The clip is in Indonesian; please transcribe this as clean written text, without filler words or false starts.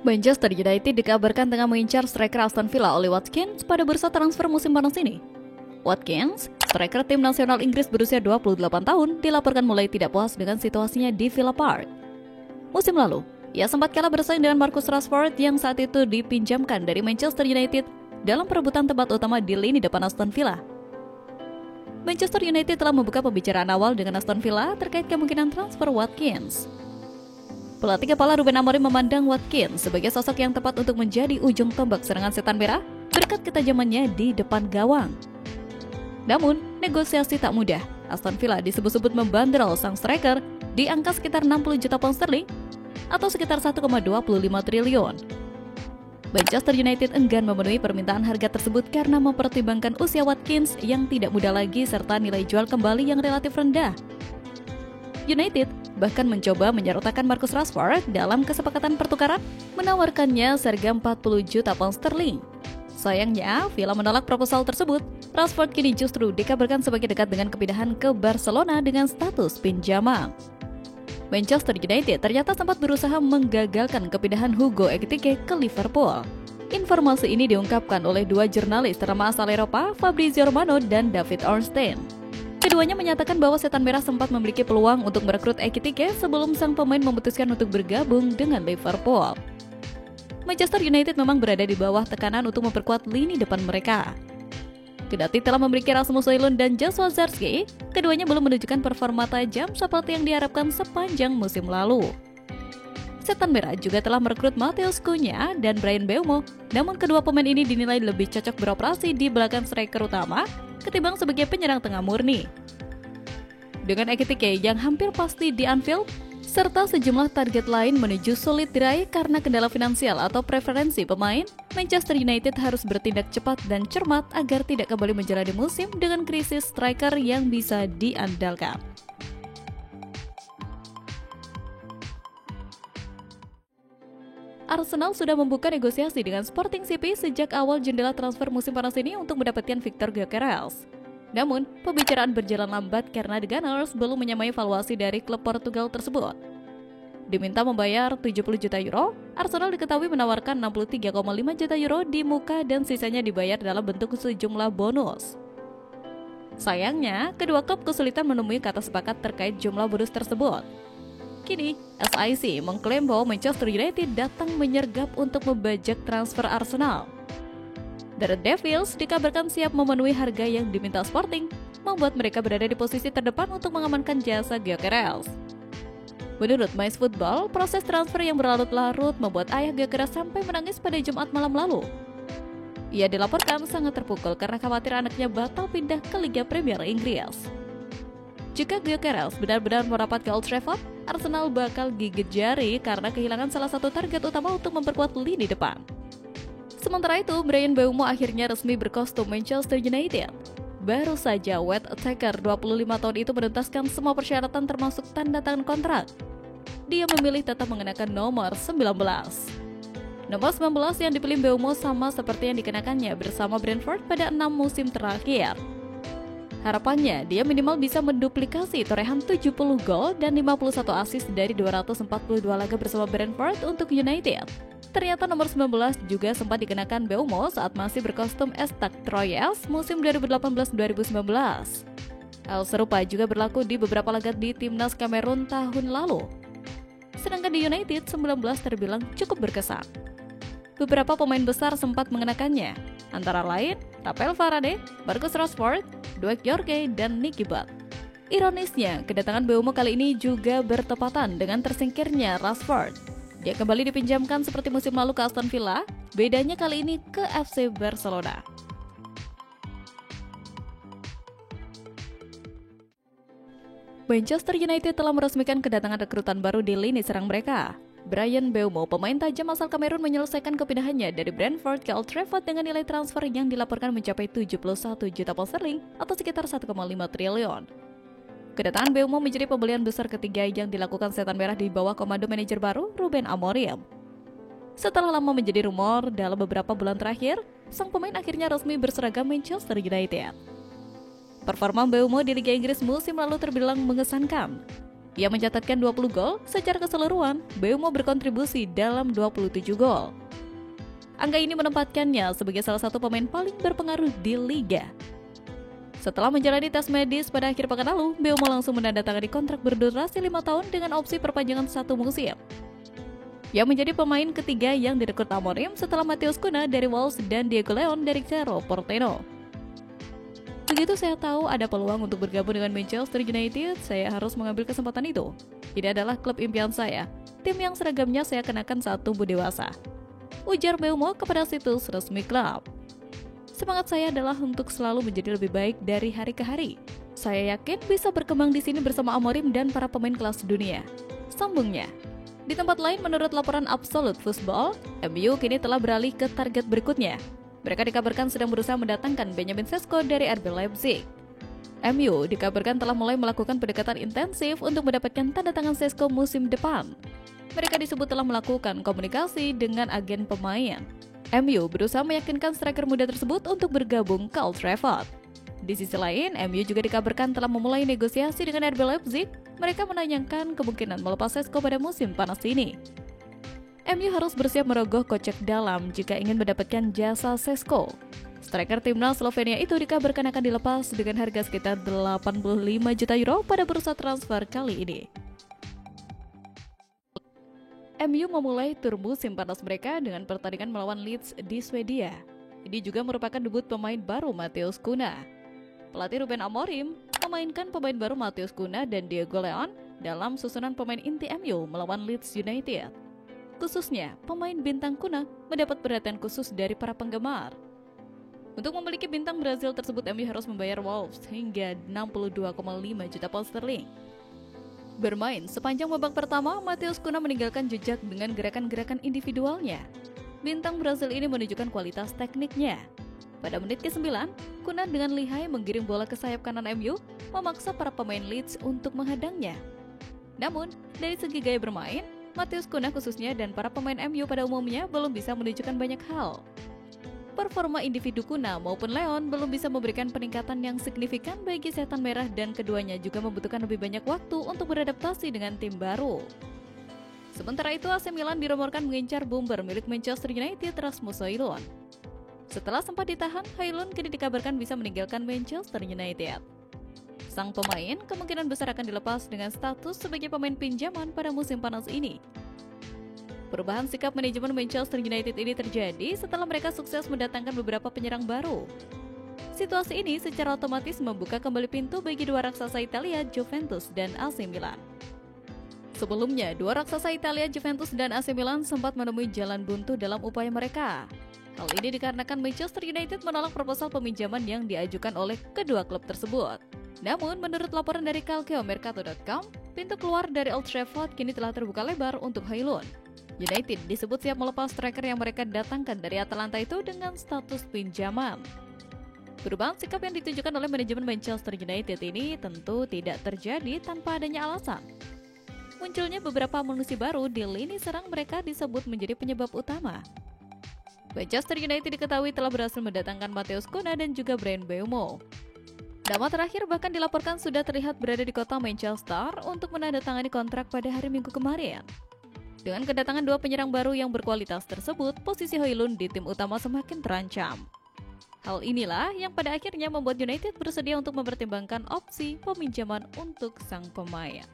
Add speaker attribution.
Speaker 1: Manchester United dikabarkan tengah mengincar striker Aston Villa Ollie Watkins pada bursa transfer musim panas ini. Watkins, striker tim nasional Inggris berusia 28 tahun, dilaporkan mulai tidak puas dengan situasinya di Villa Park. Musim lalu, ia sempat kalah bersaing dengan Marcus Rashford yang saat itu dipinjamkan dari Manchester United dalam perebutan tempat utama di lini depan Aston Villa. Manchester United telah membuka pembicaraan awal dengan Aston Villa terkait kemungkinan transfer Watkins. Pelatih kepala Ruben Amorim memandang Watkins sebagai sosok yang tepat untuk menjadi ujung tombak serangan setan merah berkat ketajamannya di depan gawang. Namun, negosiasi tak mudah. Aston Villa disebut-sebut membandrol sang striker di angka sekitar 60 juta pound sterling atau sekitar 1,25 triliun. Manchester United enggan memenuhi permintaan harga tersebut karena mempertimbangkan usia Watkins yang tidak muda lagi serta nilai jual kembali yang relatif rendah. United bahkan mencoba menyertakan Marcus Rashford dalam kesepakatan pertukaran, menawarkannya seharga 40 juta pound sterling. Sayangnya, Villa menolak proposal tersebut. Rashford kini justru dikabarkan sebagai dekat dengan kepindahan ke Barcelona dengan status pinjaman. Manchester United ternyata sempat berusaha menggagalkan kepindahan Hugo Ekitike ke Liverpool. Informasi ini diungkapkan oleh dua jurnalis ternama asal Eropa, Fabrizio Romano dan David Ornstein. Keduanya menyatakan bahwa setan merah sempat memiliki peluang untuk merekrut Ekitike sebelum sang pemain memutuskan untuk bergabung dengan Liverpool. Manchester United memang berada di bawah tekanan untuk memperkuat lini depan mereka. Kendati telah memiliki Rasmus Højlund dan Joshua Zirkzee, keduanya belum menunjukkan performa tajam seperti yang diharapkan sepanjang musim lalu. Setan merah juga telah merekrut Matheus Cunha dan Bryan Mbeumo, namun kedua pemain ini dinilai lebih cocok beroperasi di belakang striker utama ketimbang sebagai penyerang tengah murni. Dengan Ekitike yang hampir pasti di Anfield, serta sejumlah target lain menuju sulit diraih karena kendala finansial atau preferensi pemain, Manchester United harus bertindak cepat dan cermat agar tidak kembali menjalani musim dengan krisis striker yang bisa diandalkan. Arsenal sudah membuka negosiasi dengan Sporting CP sejak awal jendela transfer musim panas ini untuk mendapatkan Victor Gyökeres. Namun, pembicaraan berjalan lambat karena The Gunners belum menyamai valuasi dari klub Portugal tersebut. Diminta membayar 70 juta euro, Arsenal diketahui menawarkan 63,5 juta euro di muka dan sisanya dibayar dalam bentuk sejumlah bonus. Sayangnya, kedua klub kesulitan menemui kata sepakat terkait jumlah bonus tersebut. Kini, SIC mengklaim bahwa Manchester United datang menyergap untuk membajak transfer Arsenal. The Red Devils dikabarkan siap memenuhi harga yang diminta Sporting, membuat mereka berada di posisi terdepan untuk mengamankan jasa Gyökeres. Menurut MySfootball, proses transfer yang berlarut-larut membuat ayah Gyökeres sampai menangis pada Jumat malam lalu. Ia dilaporkan sangat terpukul karena khawatir anaknya batal pindah ke Liga Premier Inggris. Jika Gyökeres benar-benar merapat ke Old Trafford, Arsenal bakal gigit jari karena kehilangan salah satu target utama untuk memperkuat lini depan. Sementara itu, Bryan Mbeumo akhirnya resmi berkostum Manchester United. Baru saja wet attacker 25 tahun itu menuntaskan semua persyaratan termasuk tanda tangan kontrak. Dia memilih tetap mengenakan nomor 19. Nomor 19 yang dipilih Mbeumo sama seperti yang dikenakannya bersama Brentford pada 6 musim terakhir. Harapannya, dia minimal bisa menduplikasi torehan 70 gol dan 51 assist dari 242 laga bersama Brentford untuk United. Ternyata nomor 19 juga sempat dikenakan Mbeumo saat masih berkostum Stade Troyes musim 2018-2019. Hal serupa juga berlaku di beberapa laga di timnas Kamerun tahun lalu. Sedangkan di United, 19 terbilang cukup berkesan. Beberapa pemain besar sempat mengenakannya, antara lain Raphael Varane, Marcus Rashford, Dwight Yorke, dan Nicky Butt. Ironisnya, kedatangan Mbeumo kali ini juga bertepatan dengan tersingkirnya Rashford. Dia kembali dipinjamkan seperti musim lalu ke Aston Villa, bedanya kali ini ke FC Barcelona. Manchester United telah meresmikan kedatangan rekrutan baru di lini serang mereka. Bryan Mbeumo, pemain tajam asal Kamerun, menyelesaikan kepindahannya dari Brentford ke Old Trafford dengan nilai transfer yang dilaporkan mencapai 71 juta pound sterling atau sekitar 1,5 triliun. Kedatangan Mbeumo menjadi pembelian besar ketiga yang dilakukan setan merah di bawah komando manajer baru Ruben Amorim. Setelah lama menjadi rumor, dalam beberapa bulan terakhir, sang pemain akhirnya resmi berseragam Manchester United. Performa Mbeumo di Liga Inggris musim lalu terbilang mengesankan. Ia mencatatkan 20 gol, secara keseluruhan, Mbeumo berkontribusi dalam 27 gol. Angka ini menempatkannya sebagai salah satu pemain paling berpengaruh di liga. Setelah menjalani tes medis pada akhir pekan lalu, Mbeumo langsung menandatangani kontrak berdurasi 5 tahun dengan opsi perpanjangan 1 musim. Ia menjadi pemain ketiga yang direkrut Amorim setelah Matheus Cunha dari Wolves dan Diego Leon dari Cerro Porteño. Begitu saya tahu ada peluang untuk bergabung dengan Manchester United, saya harus mengambil kesempatan itu. Ini adalah klub impian saya, tim yang seragamnya saya kenakan saat tumbuh dewasa, ujar Mbeumo kepada situs resmi klub. Semangat saya adalah untuk selalu menjadi lebih baik dari hari ke hari. Saya yakin bisa berkembang di sini bersama Amorim dan para pemain kelas dunia, sambungnya. Di tempat lain, menurut laporan Absolute Football, MU kini telah beralih ke target berikutnya. Mereka dikabarkan sedang berusaha mendatangkan Benjamin Sesko dari RB Leipzig. MU dikabarkan telah mulai melakukan pendekatan intensif untuk mendapatkan tanda tangan Sesko musim depan. Mereka disebut telah melakukan komunikasi dengan agen pemain. MU berusaha meyakinkan striker muda tersebut untuk bergabung ke Old Trafford. Di sisi lain, MU juga dikabarkan telah memulai negosiasi dengan RB Leipzig. Mereka menanyakan kemungkinan melepas Sesko pada musim panas ini. MU harus bersiap merogoh kocek dalam jika ingin mendapatkan jasa Sesko. Striker timnas Slovenia itu dikabarkan akan dilepas dengan harga sekitar 85 juta euro pada bursa transfer kali ini. MU memulai tur musim panas mereka dengan pertandingan melawan Leeds di Swedia. Ini juga merupakan debut pemain baru Matheus Cunha. Pelatih Ruben Amorim memainkan pemain baru Matheus Cunha dan Diego Leon dalam susunan pemain inti MU melawan Leeds United. Khususnya, pemain bintang Cunha mendapat perhatian khusus dari para penggemar. Untuk memiliki bintang Brazil tersebut, MU harus membayar Wolves hingga 62,5 juta pound sterling. Bermain sepanjang babak pertama, Matheus Cunha meninggalkan jejak dengan gerakan-gerakan individualnya. Bintang Brazil ini menunjukkan kualitas tekniknya. Pada menit ke-9, Cunha dengan lihai menggiring bola ke sayap kanan MU, memaksa para pemain Leeds untuk menghadangnya. Namun, dari segi gaya bermain, Matheus Cunha khususnya dan para pemain MU pada umumnya belum bisa menunjukkan banyak hal. Performa individu Cunha maupun Leon belum bisa memberikan peningkatan yang signifikan bagi setan merah dan keduanya juga membutuhkan lebih banyak waktu untuk beradaptasi dengan tim baru. Sementara itu, AC Milan dirumorkan mengincar bomber milik Manchester United Rasmus Højlund. Setelah sempat ditahan, Højlund kini dikabarkan bisa meninggalkan Manchester United. Sang pemain kemungkinan besar akan dilepas dengan status sebagai pemain pinjaman pada musim panas ini. Perubahan sikap manajemen Manchester United ini terjadi setelah mereka sukses mendatangkan beberapa penyerang baru. Situasi ini secara otomatis membuka kembali pintu bagi dua raksasa Italia, Juventus dan AC Milan. Sebelumnya, dua raksasa Italia, Juventus dan AC Milan sempat menemui jalan buntu dalam upaya mereka. Hal ini dikarenakan Manchester United menolak proposal peminjaman yang diajukan oleh kedua klub tersebut. Namun, menurut laporan dari calciomercato.com, pintu keluar dari Old Trafford kini telah terbuka lebar untuk Højlund. United disebut siap melepas striker yang mereka datangkan dari Atalanta itu dengan status pinjaman. Perubahan sikap yang ditunjukkan oleh manajemen Manchester United ini tentu tidak terjadi tanpa adanya alasan. Munculnya beberapa amunisi baru di lini serang mereka disebut menjadi penyebab utama. Manchester United diketahui telah berhasil mendatangkan Matheus Cunha dan juga Bryan Mbeumo. Nama terakhir bahkan dilaporkan sudah terlihat berada di kota Manchester untuk menandatangani kontrak pada hari Minggu kemarin. Dengan kedatangan dua penyerang baru yang berkualitas tersebut, posisi Højlund di tim utama semakin terancam. Hal inilah yang pada akhirnya membuat United bersedia untuk mempertimbangkan opsi peminjaman untuk sang pemain.